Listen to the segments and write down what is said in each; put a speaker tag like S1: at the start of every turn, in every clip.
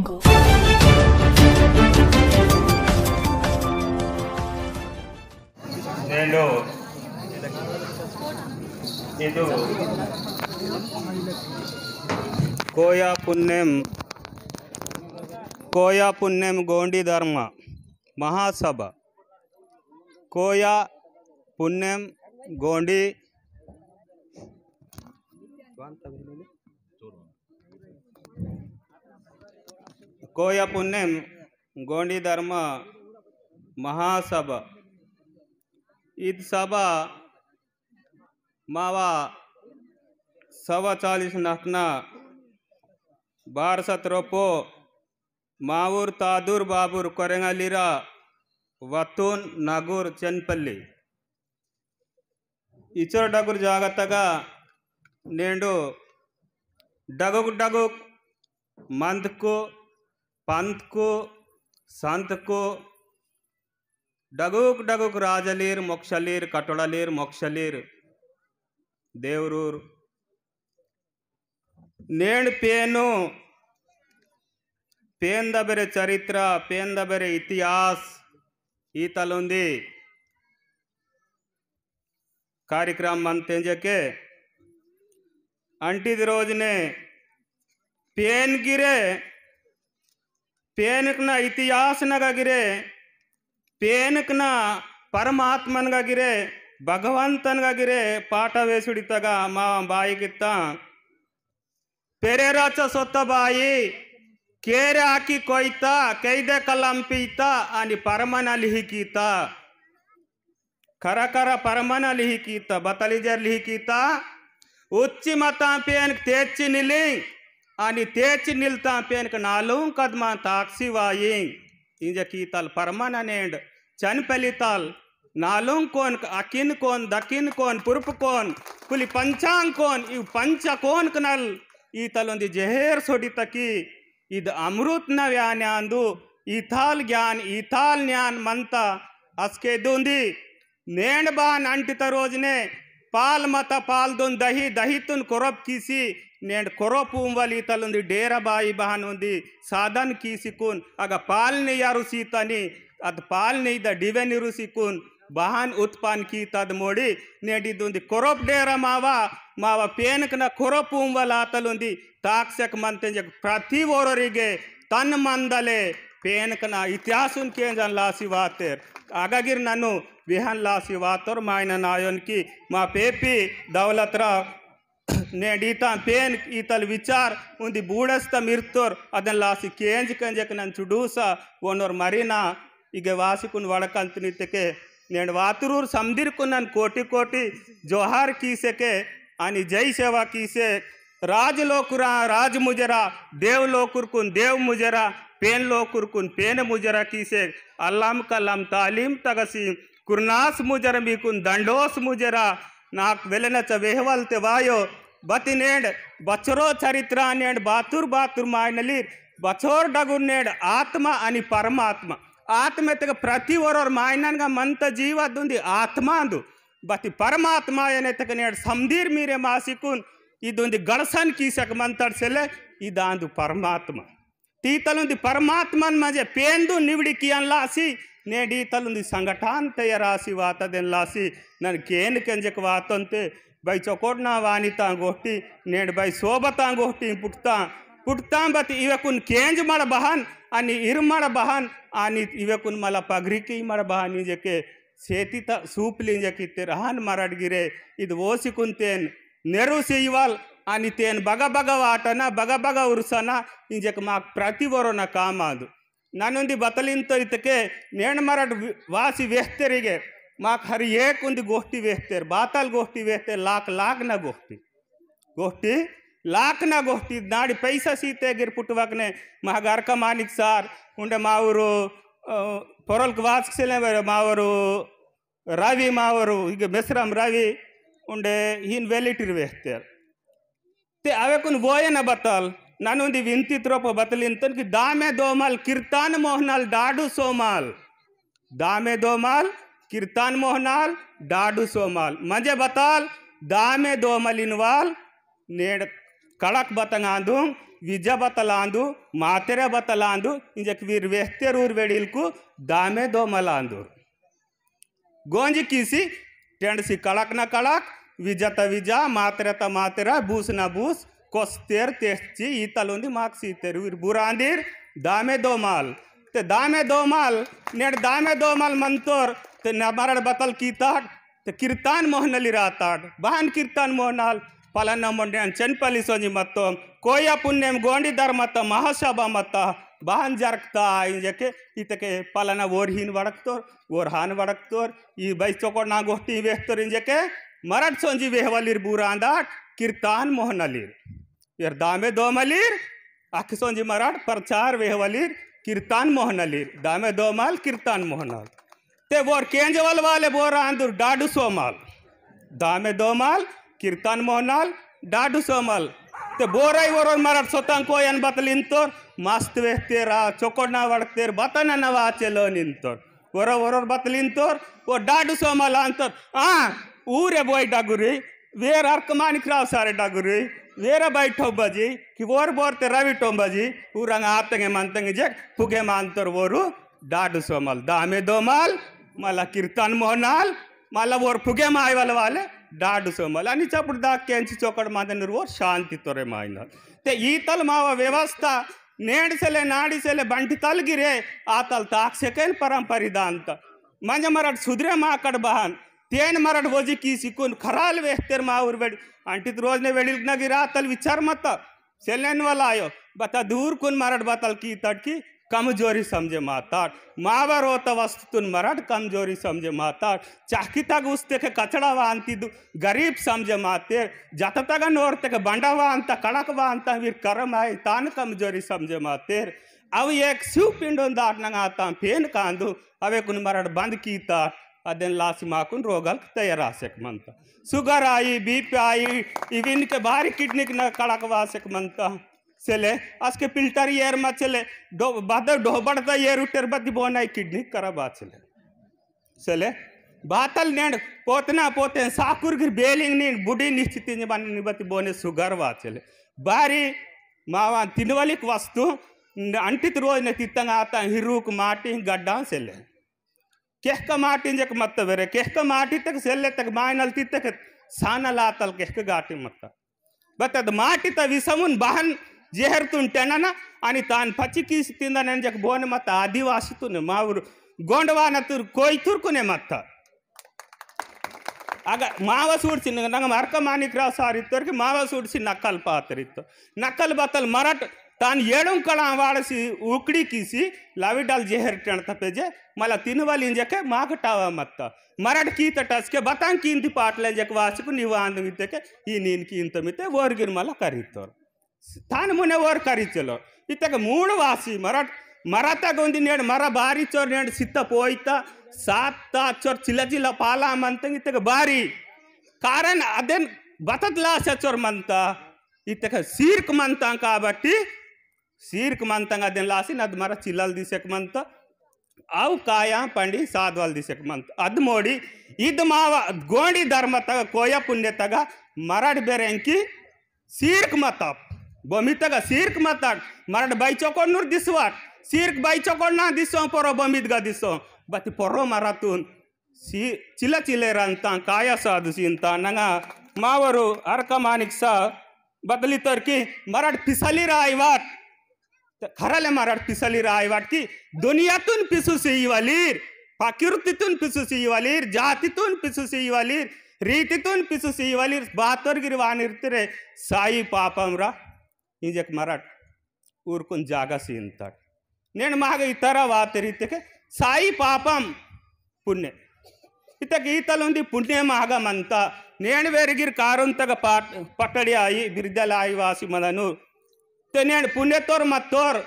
S1: Jungle.
S2: నేను ಇದು కోయా పుణ్యం గోండి ధర్మ మహాసభ కోయా పుణ్యం గోండి కోయా పుణ్యం గోండి ధర్మ महासभा ईद सभा मावा 140 नखना 12 रोपो मावूर तादूर बाबूर कोरेंगलीरा वतून नागूर चनपल्ली इचर डगुर जागतगा नेंडो डगुक डगुक मंदको पंतको संतको डगुक डगुक राजलीर मोक्षलीर कटोड़लीर मोक्षलीर देवरूर नेण पेनु पेंद बेरे चरित्र पेंद बेरे इतिहास ईतलुंदी कार्यक्रम मंतेंजके अंटिद रोजने पेन गिरे पेनकना इतिहास नगा गिरे पेनकना परमात्मनगा गिरे भगवंतनगा गिरे पाठ वेसुडितगा मा बायिगित्त पेरेराच सोत्त बाई केरे हाकि कोय्ता कैदे कलंपीता अनि परमन लिहिकीता खर खर परमन लिहिकीता बतलिजर लिहिकीता उच्ची मता पेन तेच्ची निली अनि तेच्ची निलता पेनक नालू कदमा ताक्सी वाई इंज कीतल परमन नेंड चनपलिताल नालुंग कोन अकिन कोन दकिन कोन पुरुप कोन कुली पंचांग कोन इव पंच कोन कनल ईतलुंदी जहेर सोडी तकी इद अमृत न व्यान्यांदु ईथाल ज्ञान ईथाल ज्ञान मंता अस्के दुंदी नेंड बान अंटित रोजने पाल मत पाल दुन दही दही तुन कोरब कीसी नेंड कोरप उंवली तलुंदी डेरा बाई बहन उंदी साधन कीसी कुन अग पाल ने यारु सीतनी अद पाल ने द डिवे निरुसी कुन बहन उत्पन्न की तद मोड़ी नेडी दुंदी कोरप डेरा मावा मावा पेनक न कोरप उंवला तलुंदी ताक्षक मंते जग प्रति वोररिगे तन मंदले पेनक न इतिहासुन केंजन लासी वातेर आगागिर ननु विहन लासी वातोर मायना नायन की मा पेपी दौलतराव नेडीता पेन ईतल विचार उंदी बूढ़स्त मिर्तोर अदन लासी केंज कंजक नन चुडूसा वोनोर मरीना इगे वासिकुन वड़कंतनितके नेड वातुरूर समदिर कुनन कोटि कोटि जोहार कीसे के अनि जय सेवा कीसे राज लोकुरा राज मुजरा देव लोकुर कुन देव मुजरा पेन लोकुर कुन पेन मुजरा कीसे अल्लाम कलम तालीम तगसी कुरनास मुजर मी कुन दंडोस मुजरा नाक वेलनच वेहवलते वायो बतिनेड बचरो चरित्र नेड बातुर बातुर मायनली बचोर डगुर नेड आत्मा अनि परमात्मा आत्म तक प्रति ओर मायननगा मंत जीव दुंदी आत्मा अंदु बति परमात्मा एने तक नेड समदीर मीरे मासिकुन इदुंदी गड़सन कीसक मंतड़ सेले इदांदु परमात्मा तीतलुंदी परमात्मन मजे पेंदु निवड़ी कियन लासी नेडी तलुंदी संगठान तयरासी वातदेन लासी नन केन केंजक वातंते भाई चौकोटना वानिता गोष्ठी नेड भाई सोबता गोष्ठी पुटता बत इवेकुन केंज मड़ बहन अनि इरमड़ बहन अनि इवेकुन मला पगरिकी मड़ बहन इंजके सेतिता सूपली इंजकी तेरहन मरडगिरे इद ओसिकुंतेन नेरुसी इवाल अनि तेन बग बग वाटना बग बग उर्सना इंजक मा प्रतिवरोना कामादु नानुंदी बतलिंतो इतके नेण मरड वासी वेख्तेरिगे माक हर एक उंदी गोष्ठी वेख्तेर बातल गोष्ठी वेख्तेर लाख लाख न गोष्ठी लाख न गोष्ठी नाड़ी पैसा सीते गिर पुटवकने महागार का मानिक सार उंडे मावरू पोरल वास्क सेले मावरू रवि मावरू ಈಗ ಮೆಸ್ರಂ रवि उंडे हिन वेलिटिर वेख्तेर ते अवेकुन वोयन बतल नानुंदी विंती त्रोप बतलिंतन कि दामे दोमल कीर्तन मोहनल डाडू सोमाल दामे दोमल कीर्तन मोहनाल डाडू सोमाल मजे बताल दामे दोमल इनवाल नेड कड़क बतंगांदू विजा बतलांदु मातेरे बतलांदु इंजक वीर वेहतेर ऊर वेडिलकु दामे दो मलांदु गोंजी किसी टेंड सी कड़क न कड़क विजता विजा मातेरता मातेरा बूस न बूस कोस्तेर तेस्ची ईतलुंदी माक सीतेर वीर बुरांदीर दामे दो माल ते दामे दो माल नेड दामे दो माल मंतोर ते नमरड बतल कीताट ते कीर्तान मोहनली राताट बहन कीर्तान मोहनाल पलन मोंडे चनपली सोजी मत्तो कोया पुण्यम गोंडी धर्मत महासभा मत बहन जरकता इंजके इतके पलन ओरहीन वड़कतोर ओरहान वड़कतोर ई बई चोकोड ना गोष्टी वेहतोर इंजके मरड सोंजी वेहवलीर बुरांदाट कीर्तान मोहनलीर यार दामे दो मलीर आख सोंजी मरड प्रचार वेहवलीर कीर्तान मोहनलीर दामे दो माल कीर्तान मोहनल ते बोर केंजवल वाले बोर आंदुर डाडू सोमाल दामे दो माल कीर्तन मोहनाल डाडू सोमल ते बोराई वरोर मरड सोतां को यन बतलिंतोर मस्त वेहतेरा चोकोडना वड़तेर बतन नवाचेलो निंतोर वरो वरोर बतलिंतोर वो डाडू सोमल अंतोर ऊरे बोय डगुरी वेर अर्कमानिक राव सारे डगुरी वेरे बैठो बजी कि वोर बोरते रवि टोंबजी ऊरंग आतंगे मंतंगे जे पुगे मांतोर वोरु डाडू सोमल दामे दो माल मला कीर्तन मोहनाल मला वोर पुगे मायवल वाले डाडू सोमल आणि चपड़ दाक्यांची चौकड़ मादन वो शांति तोरे मायनल ते ईतल माव व्यवस्था नेड सेले नाडी सेले बंटी तल गिरे आतल ताक सेकेन परंपरिदांत मंजे मरड सुधरे माकड़ बहन तेन मरड वोजी की सिकुन खराल वेहतेर माउर वेड अंटित रोज ने वेडिल न गिरा तल विचार मत सेलेन वाला आयो बता दूर कुन मरड बतल की तड़की कमजोरी समझे माताट मावर होता वस्तुन मरड कमजोरी समझे माताट चाकी तक उसते के कचड़ा वांती गरीब समझे माते जत तक नोरते के बंडा वांता कड़क वांता वीर करम आए तान कमजोरी समझे मातेर अब एक शिव पिंडों दाट नंगाता फेन कांदू अवे कुन मरड बंद कीता अदेन लासी माकुन रोगल तैयारासेक मंता सुगर आई बीपी आई इविन के भारी किडनी न कड़क वासेक मंता सेले असके फिल्टर येर मचले बद डोबड़ता येर उटर बदी बोनाई किडनी करबा चले सेले बातल नेड पोतना पोते साकुर गिर बेलिंग नी बुडी निश्चित बनी निबती बोने सुगर वाचले बारी मावा तिनवलिक वस्तु अंटित रोज ने तितंग आता हिरूक माटी गड्डा सेले केहक माटी जक मत वेरे केहक माटी तक सेले तक मायनल तितक साना लातल केहक गाटी मत बतद माटी त विसमुन बहन जेहर तुन टेनना आणि तान पची की तिंदन जक बोन मत आदिवासी तुन माउर गोंडवान तुर कोई तुरकुने मत आग माव सूड्सी नंग मरक मानिक राव सारी तोरकी माव सूड्सी नकल पातरितो नकल बतल मरट तान येडुं कड़ा वाड़सी उकड़ी कीसी लाविडल जेहर टेन तपेजे मला तिनवल इंजके मागटावा मत मरट की तटस के बतां कींति पाटले जक वासकु निवांद मिते के ई नीन कींत मिते वोरगिर मला करितोर तान मुने वोर करी चलो इतक मूड वासी मरट मराता गोंदी नेड मरा बारी चोर नेड सित्त पोइता सात्ता चोर चिला चिला पाला मंतंग इतक बारी कारण अदेन बतत लास चोर मंता इतक सीर्क मंता काबट्टी सीर्क मंतंग अदेन लासी नद मरा चिलल दिसेक मंता आव काया पंडी साधवल दिसेक मंता अद मोडी इद माव गोंडी धर्म तग कोया पुण्य तग मरड बेरेंकी सीर्क मतप बमी तग सीर्क मतट मरड बाई चौकोड नूर दिसवाट सीर्क बाई चौकोड ना दिसो पोरो बमित गा दिसो बति पोरो मरातून सी चिला चिले रंता काया साधु सीनता नंगा मावरू अर्क मानिक सा बदली तोरकी मरड पिसली रायवाट खरले मरड पिसली रायवाट की दुनियातून पिसुसी वालीर प्रकृतीतून पिसुसी वालीर जातीतून पिसुसी वालीर रीतितून पिसुसी वालीर बातोर गिरवानिर्तिरे साई पापमरा इंजक मरट ऊरकुन जागा सीनता నేను మాగ ఇతర వాతరితకే సాయి పాపం పుణ్య ఇతక ఈతలుంది పుణ్య మాగమంత నేను వెరిగిర్ కారుంతగ పట్టడి ఆయి బిర్దలాయి వాసి మదను ते నేను పుణ్యతోర్ మత్తోర్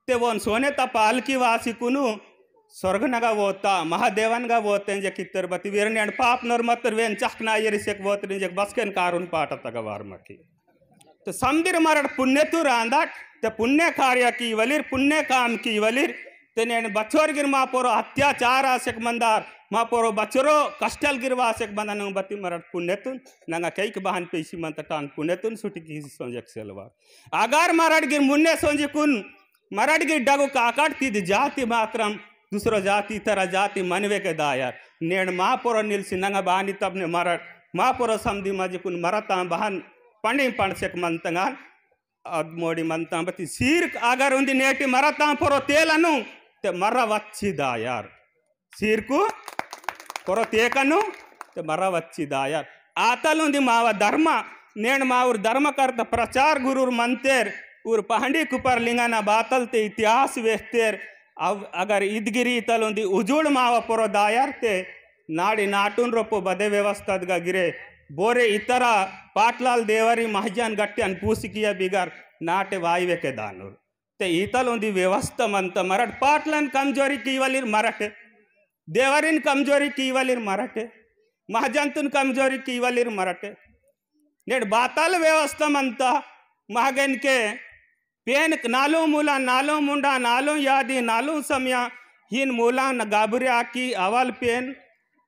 S2: ते वोन सोने ता पालकी वासी कुनु स्वर्गनगा वोता महादेवनगा वोते जे कित्तर बति वीर నేను पाप नोर मत्तर वेन चखना येरिसेक वोतरि जे बसकेन कारुन पाटतग वारमकी तो समदिर मरड पुण्य तू रांदाट ते पुण्य कार्य की वलीर पुण्य काम की वलीर ते नेण बच्चोर गिर मा पोरो अत्याचार आसेक मंदार मा पोरो बच्चरो कष्टल गिरवा आसेक बंदा नंग बत्ती मरट पुण्यतुन नंगा कैक बहन पेशी मंत टान पुण्यतुन सुटी की सोंजक सेलवा अगार मरट गिर मुन्ने सोंजी कुन मरट गिर डगु काकाट तीद जाति मात्रम दूसरो जाति तरह जाति मनवे के दायर नेण मा पोरो निलसी नंगा बहानी तबने मरट मा पोरो समधी मजी कुन मरता बहन पंडी पंडसेक मंतंगा अदमोड़ी मंता बती सीर अगर उंदी नेटी मरता पोरो तेलनु ते मर्रा वच्चिदा यार सीर को पोरो तेकनु ते मर्रा वच्चिदा यार आतलुंदी माव धर्म नेण माउर धर्म करता प्रचार गुरुर मंतेर उर पहंडी कुपर लिंगाना बातल ते इतिहास वेस्तेर अगर इदगिरी तलुंदी उजुड़ माव पोरो दायर ते नाड़ी नाटुन रोपो बदे व्यवस्था गिरे बोरे इतर पाटलाल देवरी महाजन गट्टी पूसी किया बिगर नाटे वायवे के दानूर ते ईतल उंदी व्यवस्था मंत मरट पाटलन कमजोरी कीवलिर मरटे देवरिन कमजोरी कीवलिर मरटे महाजंतुन कमजोरी कीवलिर मरटे नेट बातल व्यवस्था मंत महागन के पेन नालो मूला नालो मुंडा नालो यादी नालो समया हिन मूला न गाबुरिया की अवल पेन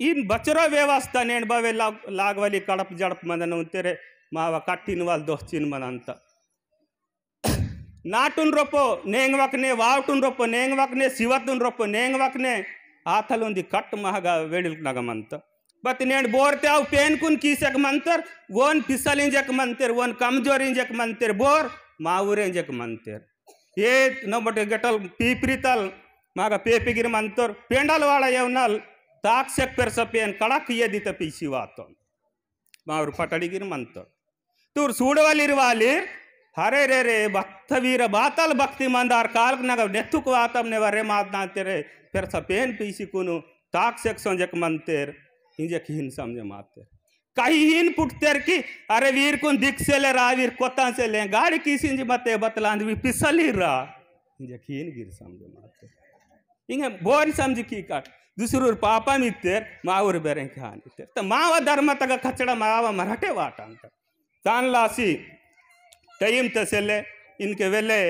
S2: इन बचरो व्यवस्था नेण बवे लागवली कड़प जड़प मदन तेरे मावा कट्टिन वाल दोस्चिन मनंत नाटुन रोपो नेंग वकने वावटुन रोपो नेंग वकने सिवतुन रोपो नेंग वकने आथलुंदी कट महगा वेडिल नगमंत बत नेण बोरते आव पेन कुन कीसक मंतर वोन पिसलिंजक मंतर वोन कमजोरिंजक मंतर बोर मावुरेंजक मंतर ये नोबटे गटल पीपरितल मागा पेपिगिर मंतर पेंडल वाला यवनल ताक्षक पर सपेन कड़क ये दित पीसी वातो मावर पटड़िगिर मंतर तूर सूडवलिर वालिर हरे रे रे भक्तवीर बातल भक्ति मंदार काल नग नेथुक वातम ने वरे मातना तेरे फिर सपेन पीसी कुनु ताक्षक संजक मंतेर इंजक हिन समझे माते कहीं हिन पुटतेर की अरे वीर कुन दिख से ले रावीर कोता से ले गाड़ी किसी इंज मते बतलांद भी पिसली रा इंजक हिन गिर समझे माते इंगे बोन समझ की काट दूसरूर पापा मित्तेर मावर बेरें खानी तो मावा धर्म तक खचड़ा मावा मराठे वाटांत तान लासी टाइम तसेले इनके वेले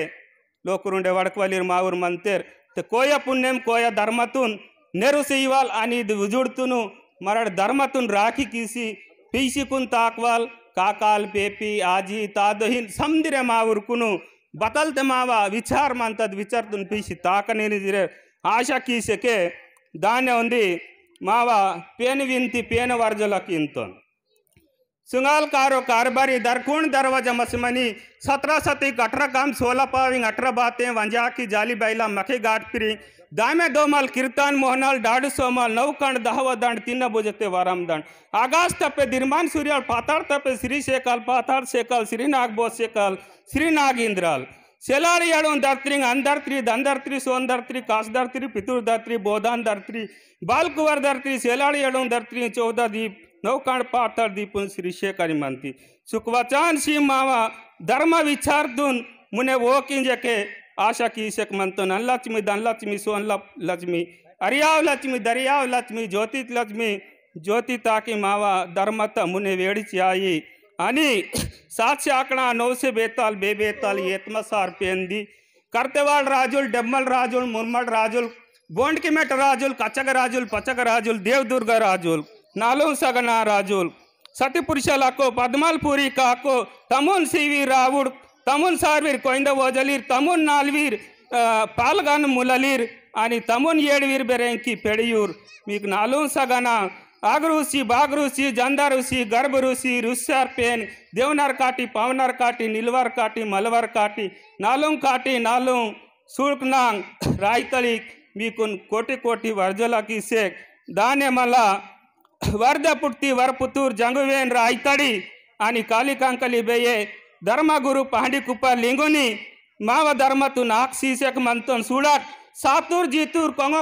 S2: लोकरुंडे वड़कवलीर मावर मंतेर तो कोया पुण्यम कोया धर्मतुन नेरु सीवाल आणि उजुड़तुनु मरड़ धर्मतुन राखी किसी पीसी कुन ताकवाल काकाल पेपी आजी तादहिन समदिरे मावर कुनु बतलते मावा विचार मंतद विचारतुन पीसी ताकने निजिरे आशा कीसे के दान्य उंदी मावा पेन विंती पेन वर्जला किंतन सुंगाल कारो कारबारी दरकुण दरवाजा मसमनी 17 सती 18 काम 16 पाविंग 18 बातें वंजा की जाली बैला मखे गाट पिरी दामे दोमल कीर्तन मोहनल डाडू सोमल नौकंड दहव दंड तीन बुझते वारम दंड आगास तपे दिरमान सूर्यल पाताड़ तपे श्री शेकल पाताड़ शेकल श्रीनाग बो शेकल श्रीनाग इंद्राल सेलारी याडों दर्त्री अंदर्त्री दंदर्त्री सोंदर्त्री कासदर्त्री पितुर्दर्त्री बोधानदर्त्री बालकुवर दर्त्री सेलारी याडों दर्त्री 14 दीप नौकांड पाताड़ दीपुन श्री शेखरी मंती सुखवचान सी मावा धर्म विचार दुन मुने वो किंजे के आशा की शेख मंतो नलक्ष्मी धनलक्ष्मी सोन लक्ष्मी अरियाव लक्ष्मी दरियाव लक्ष्मी ज्योति लक्ष्मी ज्योति ताकि मावा धर्मत मुने वेड़ी आई आणि 700 आकड़ा 900 बेताल बेताल येतमसार पेंदी करतेवाड़ राजुल डेम्मल राजुल मुरमल राजुल बोंड की मेट राजुल कचक राजुल पचक राजुल देवदुर्ग राजुल नालू सगना राजुल सतीपुरुषलाको पद्मलपुरी काको तमुन सीवी रावुड़ तमुन सारवीर कोइंद ओजलीर तमुन नालवीर पालगन मुललीर आणि तमुन येडवीर बेरेंकी पेड़ियूर मीक नालू सगना आगरूसी बागरूसी जंदारूसी गर्भरूसी रुस्यार पेन देवनर काटी पावनर काटी नीलवर काटी मलवर काटी नालुंग काटी नालुंग सुल्कनांग रायतली मीकुन कोटि कोटि वर्जला की सेक दाने मला वर्द पुट्टी वरपुतूर जंगवेन रायतड़ी आणि काली कांकली बेये धर्मगुरु पहाड़ी कुप्पा लिंगुनी माव धर्म तु नाक सीसेक मंतन सूड़क सातुर जीतुर कोंगो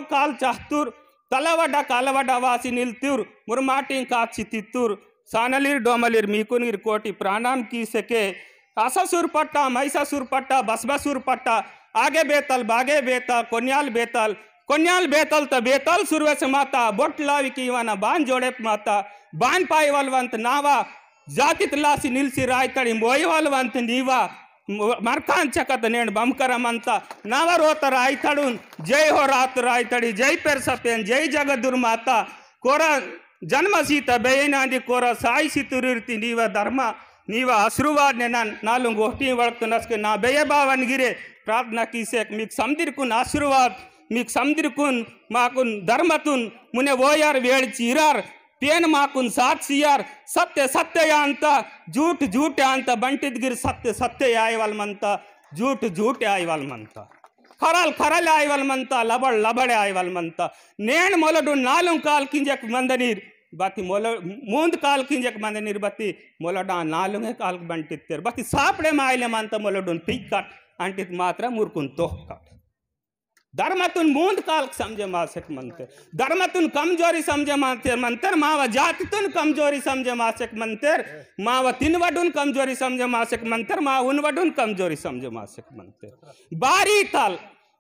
S2: काल चाहतुर तलवड्डा कालवड्डा वासी निल्तुर मुरमाटी काची तित्तुर सानलिर डोमलिर मीकुनिर कोटि प्राणाम की सके आसासुर पट्टा महिषासुर पट्टा बसबसुर पट्टा आगे बेतल बागे बेतल कोन्याल बेतल त बेतल सुरवेस माता बोटलावी कीवाना बान जोड़े माता बान पाई वालवंत नावा जाति तलासी निल्सी रायतड़ी मोई वालवंत नीवा मरकांचकत नेण बमकरमंत नवरोतर आयतड़ुन जय हो रात्र आयतड़ी जय पेर सपेन जय जगदुर्माता कोर जन्म सीत बेयनादि कोर साई सितुरिर्ति नीव धर्म नीव आशीर्वाद ने नालू गोष्ठी वक्त नस्के ना बेय बावन गिरे प्रार्थना कीसेक मीक समदिरकुन आशीर्वाद मीक समदिरकुन माकुन धर्मतुन मुने वो यार वेळची इरार पेन माकुन सात सियार सत्य सत्य अंत झूठ झूठ अंत बंटित गिर सत्य सत्य आयवल मंत झूठ झूठ आयवल मंत खरल खरल आयवल मंत लबड़ लबड़ आयवल मंत नेण मोलडु नालु काल किंजक मंदनीर बाती मोल मूंद काल किंजक मंदनीर बती मोलडा नालुंगे काल बंटित्तेर बती सापड़े मायले मंत मोलडुन पिक्कट अंटित मात्र मुरकुन तोहकट धर्मतुन मूंद काल समझे मासक मंतर धर्मतुन कमजोरी समझे मंतर मंतर माव जातितुन कमजोरी समझे मासक मंतर माव तिनवडुन कमजोरी समझे मासक मंतर माव उनवडुन कमजोरी समझे मासक मंतर बारी ताल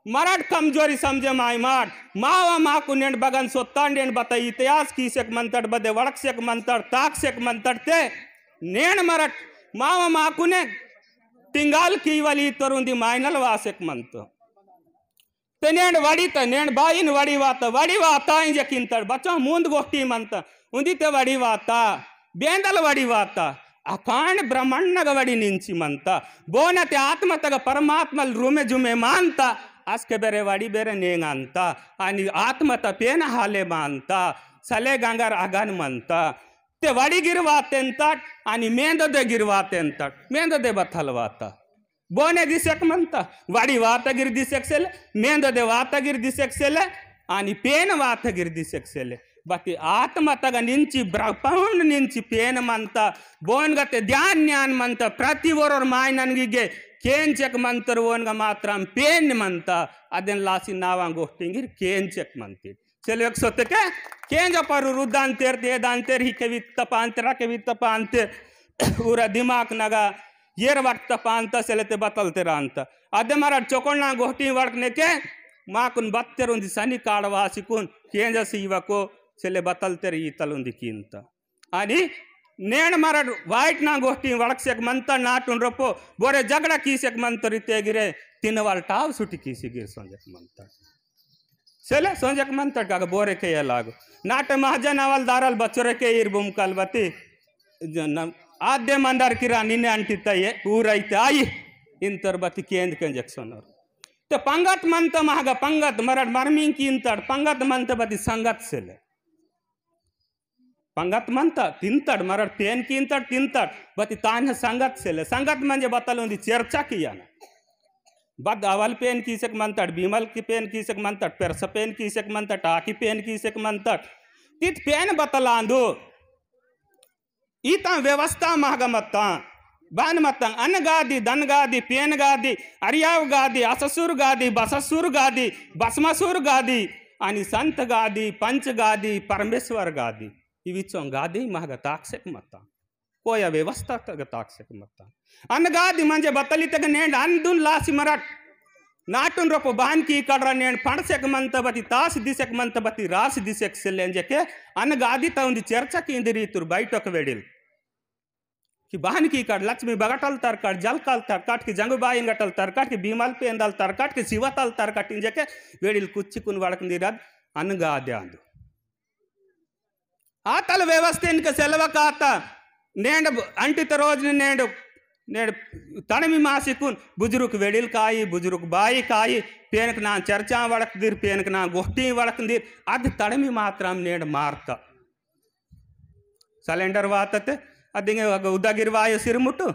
S2: मराठ कमजोरी समझे माय माट माव माकु नेंड बगन सोत्तांडेन बता इतिहास कीसक मंतर बदे वड़कसक मंतर ताकसक मंतर ते नेण मराठ माव माकु ने टिंगाल कीवली तरुंदी मायनल वासक मंतर ते नेण वड़ीत नेण बाइन वड़ीवाता इंजे किंतड़ बच्चा मूंद गोष्ठी मंत उंदिते वड़ीवाता बेंदल वड़ीवाता अकांड ब्रह्मण्णग वड़ी निंची मंत बोनते आत्मतग परमात्मल रूमे जुमे मानता अस्के बेरे वड़ी बेरे नेंगंता अनि आत्मत पेन हाले मानता सले गंगर अगन मंता ते वड़ी गिरवातेंतट अनि मेंददे गिरवातेंतट मेंददे बथलवाता बोने दिसक मंता वाड़ी वातगिर दिसक सेले मेंददे वातगिर दिसक सेले आणि पेन वातगिर दिसक सेले बाकी आत्म तग निंची ब्रह्मांड निंची पेन मंता बोनगते ध्यान न्यान मंता प्रतिवोर मायननगिगे केंचक मंतर वोनग मात्रम पेन मंता अदन लासी नावा गोष्टिंगिर केंचक मंती चलो एक सोते के केंज पर रुद्दांतेर देदांतेर ही के वित्तपांतरा के वित्तपांते पूरा दिमाग नगा येर वक्त पांत सेलेते बतलते रांत अदे मरा चोकोना गोष्टी वर्कने के माकुन बत्तेर उंदी सनी काडवासिकुन केंज सीवको सेले बतलते री तलुंदी किंत आणि नेण मरा वाइट ना गोष्टी वर्कसेक मंत नाटुन रपो बोरे जगड़ा कीसेक मंतरी तेगिरे तिनवाल टाव सुटी कीसी गिर संजक मंत सेले संजक मंत का बोरे के लाग नाट महाजनावल दारल बचरे के इर बुमकल बती आद्य मंदार किरा निन्ने अंटिताये ऊरैते आई इंतर बती केंद कंजक्शनर ते पंगत मंत महगा पंगत मरड मरमिंग की इंतर पंगत मंत बती संगत सेले पंगत मंत तिंतड मरड पेन की इंतर तिंतड बती तान संगत सेले संगत म्हणजे बतलुंदी चर्चा किया ना बद अवल पेन कीसक मंतड बीमल की पेन कीसक मंतड पेरस पेन कीसक मंतड टाकी पेन कीसक मंतड तित पेन बतलांदो ईता व्यवस्था महगमत्ता बान मत्ता अनगादी दनगादी पेनगादी अरियाव गादी अससुर गादी बससुर गादी बसमसुर गादी आणि संत गादी पंच गादी परमेश्वर गादी इविचों गादी महग ताक्षक मत्ता कोया व्यवस्था तग ताक्षक मत्ता अनगादी म्हणजे बतली तग नेंड अंदुन लासी मराठ नाटुन रपो बान की कड़रा नेंड पणसेक मंत बती तास दिसक मंत बती रास दिसक सेलेंजे के अनगादी ता उंदी चर्चा की इंदिरी तुर बैठक वेडिल कि बहन की कट लक्ष्मी बगटल तरकट जलकल तरकट की जंगुबाई गटल तरकट की भीमल पेंदल तरकट की शिवतल तरकट इंजके वेडिल कुच्ची कुन वड़कंदिरद अनगाद्यांदु आतल व्यवस्था इनके सेलव काता नेंड अंटित रोज नेंड नेंड तणमी मासिकुन बुजुर्ग वेडिल काई बुजुर्ग बाई काई पेनक ना चर्चा वड़कदिर पेनक ना गोष्ठी वड़कंदिर अद तणमी मात्रम नेंड मारता सिलेंडर वातते अदिंगे उदगिरवाय सिरमुटु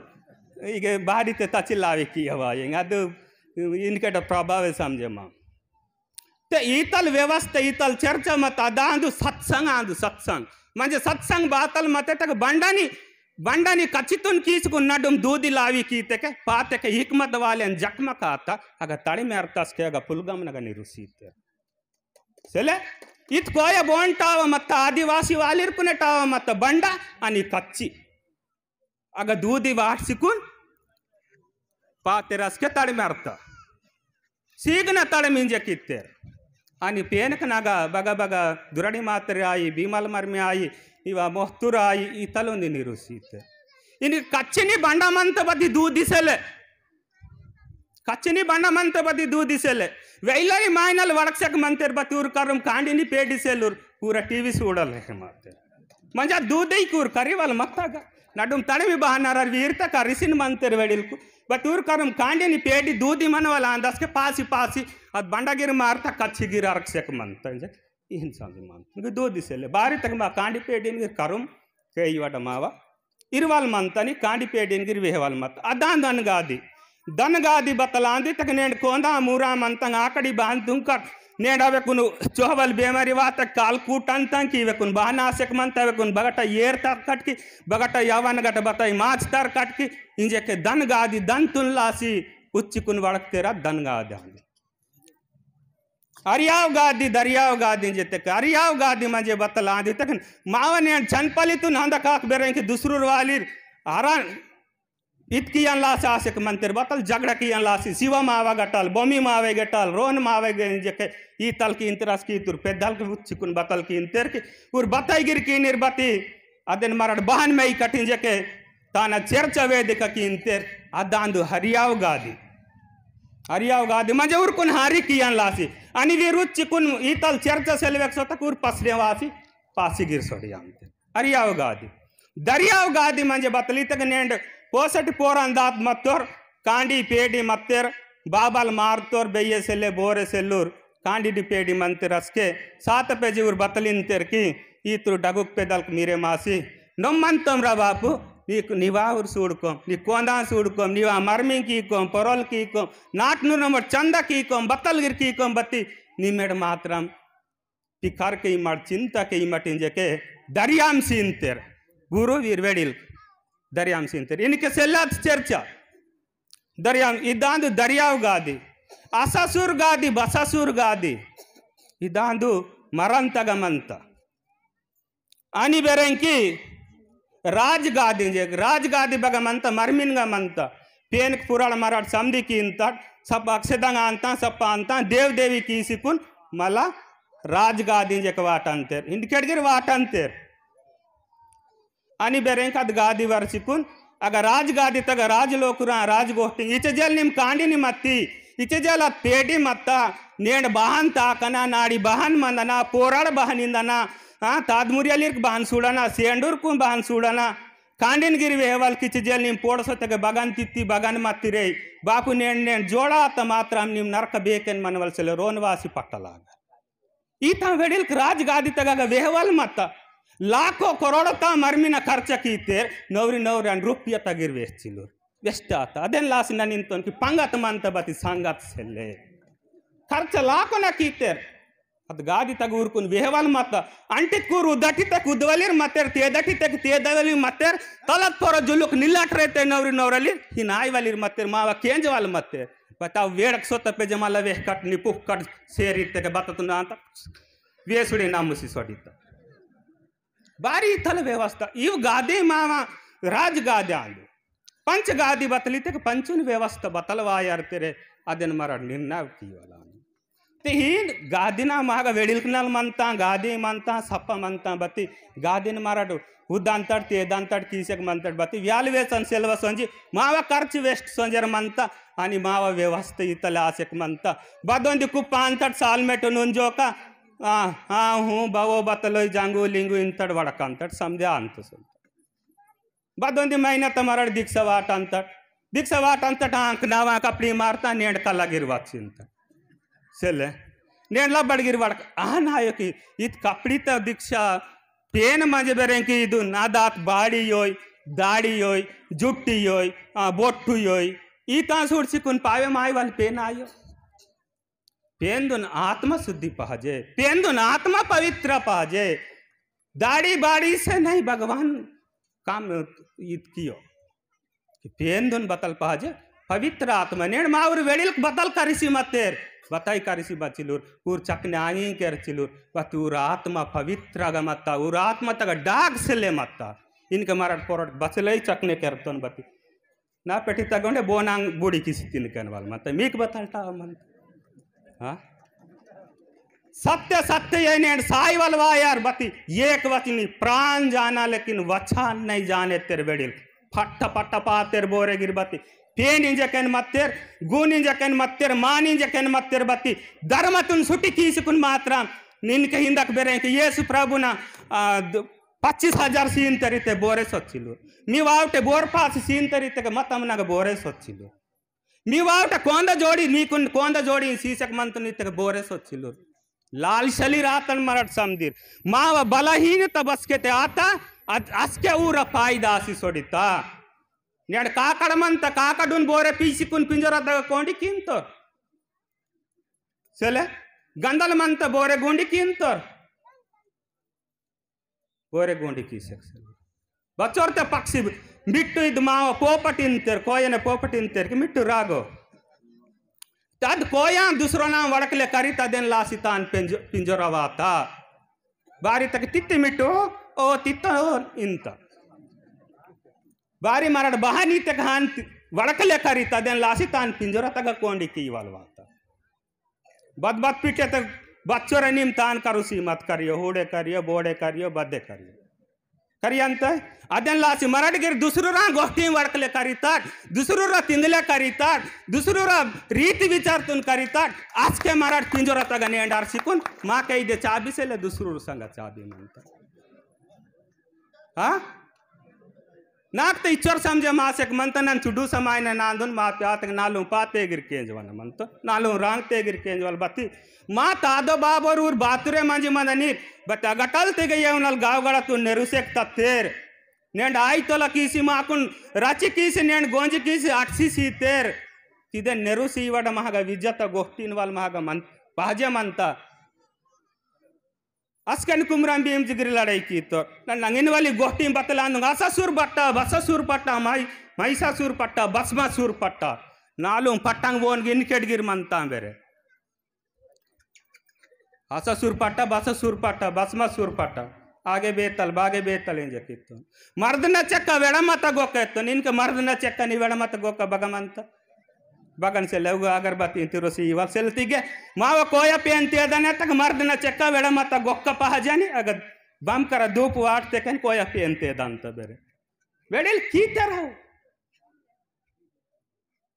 S2: ಈಗ ಬಾಡಿತೆ ತಚಿಲ್ಲಾವೆ ಕಿಯವಾಯ ಅದು ಇನ್ಕೆಟ ಪ್ರಭಾವ ಸಮಜಮ ते ईतल व्यवस्था ईतल चर्चा मत अदांदु सत्संग आंदु सत्संग म्हणजे सत्संग बातल मते तक बंडानी कचितुन कीसकु नडुम दूधी लावी कीते के पाते के हिकमत वाले जकमक आता अगर तड़ी में अर्थस के अगर पुलगम नगर निरुसीते सेले इत कोय बोंटाव मत आदिवासी वालिरकुनेटाव मत बंडा अनि कच्ची अगर दूधी वार्सिकुन पाते रस के तड़ी में अर्थ सीगन तड़ मिंजे कित्ते आणि पेनक नागा बग बग दुरड़ी मात्रे आई भीमल मर्मी आई इव मोहतुर आई ई तलुंदी निरुसीते इन कच्चिनी बंडमंत बदी दूधिसले कच्चनी बंड मंत बती दूधी सेले वेलरी मायनल वड़क्षक मंतर बतूर करम कांडिनी पेडी सेलूर पूरा टीवी सूडल है माते मंजा दूधई कूर करी वाल मत्तागा नडुम तड़मी बहानार वीरता का रिसिन मंतर वेडिल को बतूर करम कांडिनी पेडी दूधी मन वाला अंदाज के पासी पासी अद बंडगिर मारता कच्ची गिर रक्षक मंत इंसान मंत दूधी सेले बारी तक मा कांडी पेडी करम कई वट मावा इरवाल मंतनी कांडी पेडी वेहवाल मत अदा दनगादी बतलांदी तक नेंड कोंदा मूरा मंतंग आकड़ी बांध दुंकर नेंड अवेकुन चोहवल बेमारी वात काल कूटंतं की वेकुन बहनाशक मंत वेकुन बगट येर तर कटकी बगट यवन गट बताई माच तर कटकी इंजे के दनगादी दन तुनलासी उच्चकुन वड़क तेरा दनगादी अरियाव गादी दरियाव गादी जेते अरियाव गादी मजे बतलांदी तक माव नेंड चनपली तुन हंदा काक बेरे की दुसरूर वालीर आरान इतकी लासी आशिक मंतिर बतल झगड़ा की लासी शिव मावा गटल बोमी मावे गटल रोन मावे जके ई तल की इंतरस की तुर पेदल के चिकुन बतल की इंतर की उर बताई गिर की निर्बती अदन मरड बहन में ही कठिन जके ताना चर्च वेदिक की इंतर अदांदु हरियाव गादी मजे उर कुन हारी की लासी अनि वी रुच चिकुन ई तल चर्च सेलवेक सो तक उर पसरे वासी पासी गिर सोड़ी अंते हरियाव गादी दरियाव गादी मजे बतली तक नेंड पोसटी पोरंदात मत्तोर कांडी पेडी मत्तेर बाबल मारतोर बेये सेले बोरे सेल्लूर कांडी डी पेडी मंतिर अस्के सात पेजी उर बतलिन तेर की ईतु डगुक पेदल मीरे मासी नम्मंतम रा बापू नीक निवाहुर सूडकोम नी कोंदा सूडकोम निवा मर्मी की कोम परल की कोम नाटनु नंबर चंदा की कोम बतल गिर की कोम बत्ती निमेड मात्रम पिकार के मड चिंता के मटिंजे के दरियाम सीनतेर गुरु वीर वेडिल दरियाम सीनतेर इनके सेल्लात चर्चा दरियाम इदांदु दरियाव गादी अससुर गादी बससुर गादी इदांदु मरंतगमंत अनि बेरेंकी राजगादी बगमंत मर्मिनगमंत पेन पुराण मराठ समधी की इंत सब अक्षदंग अंता सप्पा अंता देव देवी की सिकुन मला राजगादी जक वाटंतेर इंडिकेट गिर वाटंतेर अनि बेरेंकद गादी वर्षिकुन अगर राजगादी तक राजलोकुरा राजगोष्ठी इचजल निम कांडिनी मत्ती इचजल पेडी मत्ता नेड बहन ताकना नाड़ी बहन मंदना पोराड़ बहनिंदना तादमुरियलिर बहन सूडना सेंडूर को बहन सूडना कांडिन गिरी वेहवल किचजल निम पोड़सो तक बगन तित्ती बगन मत्ती रे बापू नेड जोड़ा त मात्र निम नरक बेकेन मनवल से रोनवासी पट्टलाग ईता वेडिल राजगादी तक वेहवल मत्ता लाखों करोड़ता मर्मिना खर्च की नौरी रुपये तगिर वेस्चिलूर वेस्ट आता अदेन लास निंतोन की पंगत मंत बती संगत सेले खर्च लाखों न कीतेर अद गादी तग ऊरकुन वेहवल मत अंटी कूर उदटी तक उदवलिर मतेर तेदटी तक तेदवली मतेर तलत पर जुलुक निलट रहते नौरी नौरली हिनाई वाली मतेर मावा केंज वाल मतेर बताओ वेड़क सोत पे जमाला वेह कट निपुख कट सेरी तक बततु ना वेसुड़ी नामुसी सोडिता बारी थल व्यवस्था इव गादी मामा राज गादी आंदु पंच गादी बतली तक पंचुन व्यवस्था बतलवायर तेरे अदन मर निर्णय की वाला ते ही गादिना माग वेडिलकनल मनता गादी मनता सप्प मनता बती गादिन मरड उदांतड़ तेदांतड़ कीसक मंतड़ बती व्यालवेसन सेल्व संजी मावा खर्च वेस्ट संजर मनता आणि मावा व्यवस्था इतले आसक मनता बदोंदी कुप्प अंतड़ सालमेट नुंजोका हाँ हूँ बावो बतलो जांगू लिंगू इंतड़ वड़क अंतड़ समझा अंत सुन बदोंदी महीना तमरड़ दीक्षवाट अंतट आंक नावा कपड़ी मारता नेड़ कला गिरवाच इंतड़ सेले नेड़ला बड़गिर वड़क नायो की इत कपड़ी त दीक्षा पेन मजे बेरे की इदु नादात बाड़ी योय दाड़ी योय जुट्टी योय बोट्टू योय ईता सुड़सिकुन पावे माय वाल पेन आयो पेंदुन आत्मा शुद्धि पहजे पेंदुन आत्मा पवित्र पहजे दाढ़ी बाड़ी से नहीं भगवान काम कियो पेंदुन बतल पहजे पवित्र आत्मा नेड़ माउर वेडिल बतल करिसी मतेर बताई करिसी बचिलूर पूर चकने आनी कर चिलूर बतूर आत्मा पवित्र गमत्ता उर आत्मा तक डाग से ले मत्ता इनके मरट पोरट बचले चकने करतन बती ना पेटी तगोंडे बोनांग बूढ़ी किसी तीन कन वाल मत मीक बतलता मन हाँ सत्य सत्य ये नेड़ साई वालवा यार बती एक वचनी प्राण जाना लेकिन वचन नहीं जाने तेरे बेडिल फट फट पा तेरे बोरे गिर बती पेन इंजकन मत्तेर गुण इंजकन मत्तेर मान इंजकन मत्तेर बत्ती धर्मतुन सुटी कीसकुन मात्रा निनके हिंदक बेरे कि येसु प्रभुना 25,000 सीन तरीते बोरे सोचिलो मी वावटे बोर पास सीन तरीते मतमनग बोरे सोचिलो मी वावटे कोंदा जोड़ी मीकुन कोंदा जोड़ी सीसक मंतनीते बोरे सोचिलो लाल शली रातन मरट समदीर माव बलहीन तबस्के आता अस्के ऊर पायदासी सोडिता नेड काकड़मंत काकड़ुन बोरे पीसिकुन पिंजरा कोंडी किंतो चले गंदल मंत बोरे गुंडी किंतो बोरे गुंडी की सेक्शन बच्चोरते पक्षी मिट्टू इद माव पोपटिंतर कोयने पोपटिंतर कि मिट्टू रागो तद कोया दूसरो नाम वड़कले करी तदेन लासितान पिंजरवाता बारी तक तित्ति मिट्टू ओ तित्तो इंत बारी मरड बहानी तक हान वड़कले करी तदेन लासितान पिंजरा तक कोंडी की वालवाता बद बद पीटे तक बच्चों निम तान करुसी मत करियो हूड़े करियो बोड़े करियो बद्दे करियो करियंत अदन लासी मराठगिर दुसरूरा गोष्टी वड़कले करीतात दुसरूरा तिंदले करीतात दुसरूरा रीति विचारतून करीतात आज के मराठ पिंजरा तक नेंडार सिकुन माँ कही दे चाबी से ले दुसरूर संग चाबी म्हणतात हाँ नाक ते इच्छर समझे मासेक मंतनन चुडू समायन नांदुन मा प्यातक नालू पाते गिर केंजवन मंतो नालू रांगते गिर केंजवल बत्ती मा तादो बाबर ऊर बातुरे मंजी मंदनी बट गटल ते गए उनल गाव गड़ा तू नेरुसेक तत्तेर नेंड आई तोला कीसी माकुन राची कीसी नेंड गोंजी कीसी आठसी सीतेर तिदे नेरुसी वड महागा विजता गोष्टीन वाल महागा मन पाजे मनता अस्कन कुमराम बीम जिगरी लड़ाई की तो नंगिन वाली गोष्टी बतला असासुर बट्टा बसासुर पट्टा महिषासुर पट्टा भस्मासुर पट्टा नालू पट्टंग वोन गिनकेट गिर मनता बेरे असासुर पट्टा बसासुर पट्टा भस्मासुर पट्टा आगे बेतल बागे बेतल इंजकिತ್ತು मर्दನ ಚೆಕ್ಕ वेड़मत गोक्केತ್ತು ನಿನಗೆ मर्दನ ಚೆಕ್ಕ नी वेड़मत गोक्क भगवंत बगन से लव अगरबत्ती तिरोसी इवल सेल्तिगे माव कोया पेंती अदने तक मर्दना चक्का वेड़ मत गोक्क पहजानी अगर बम कर धूप वाटते कन कोया पेंती अदंत बेरे वेड़ल कीटर हो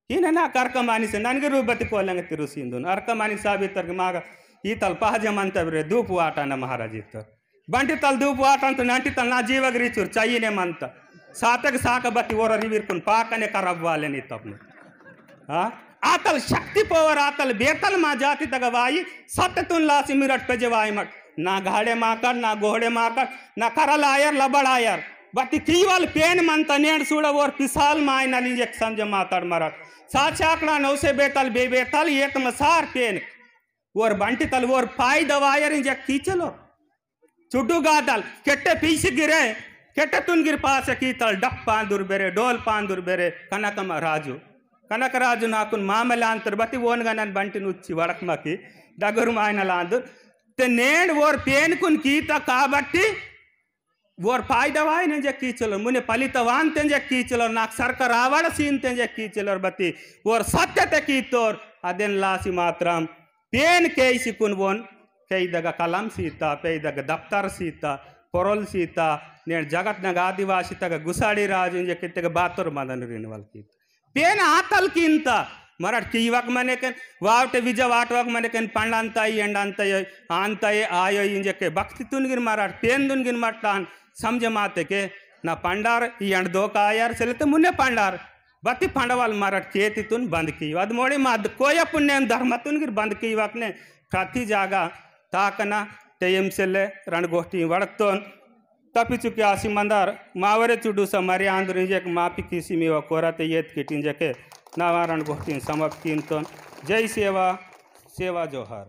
S2: हिना कर्कमानी से ननगे रूबति कोलंग तिरुसिंदुन अर्कमानी साबितर माग ईतल पहजमंत बेरे धूप वाटन महाराजित बंटी तल धूप वाटंत नंटी तल ना जीवग रिचुर चाहिए मंत सातक साक बत्ती ओर रिविरकुन पाकने करब वाले नी तबने हाँ आतल शक्ति पवर आतल बेतल माँ जाति तक वाई सत्य तुन लासी मिरट पे जवाई मट ना घाड़े माकर ना घोड़े माकर ना करल आयर लबड़ आयर बत्ती कीवल पेन मंत नेड़ सूड़ और पिसाल माय नली एक समझ मातड़ मरट साचाकड़ा नौसे बेतल बे बेतल ये तुम सार पेन और बंटी तल और पाई दवायर इंजे कीचलो चुड्डू गादल केट्टे पीसी गिरे केट्टे तुन गिर पास कीतल डप पांदुर बेरे डोल पांदुर बेरे कनकम राजू कनकराजु नाकुन मामलांतर बती वोनगा नन बंटी नुच्ची वड़कमकी डगरु मायनलांदु ते नेड वोर पेन कुन कीता काबट्टी वोर फायदावाय ने जे कीचलो मुने फलितवान तेंजे कीचलो नाक सरकार आवड़ सीन तेंजे कीचलो बती वोर सत्यते कीतोर अदेन लासी मात्रम पेन केसी कुन वोन कईदग कलम सीता पेईदग दफ्तर सीता पोरोल सीता नेड जगत नग आदिवासी तग गुसाड़ी राजु जे कितग बातुर मदन रिनवल कीता पेन आतल कींत मराठ कीवक मने के वावटे विज वाटवक मने के पंडांताई एंडांताई आंताई आयो इंजे के भक्ति तुनगिर मराठ पेन दुनगिर मट्टान समझ माते के ना पंडार एंड दो का आयर चलते मुन्ने पंडार बत्ती पंडवाल मराठ केती तुन बंद की अद मोड़ी माद कोया पुण्य धर्म तुनगिर बंद की वकने प्रति जागा ताकना टेयम से ले रणगोष्ठी वड़कतोन तपी चुके आसी मंदार मावरे चुडू सा मरी आंध्र मापी किसी में कोरते येत किटिन जके नावारण गोष्ठी समाप्त कीन जय सेवा सेवा जोहार।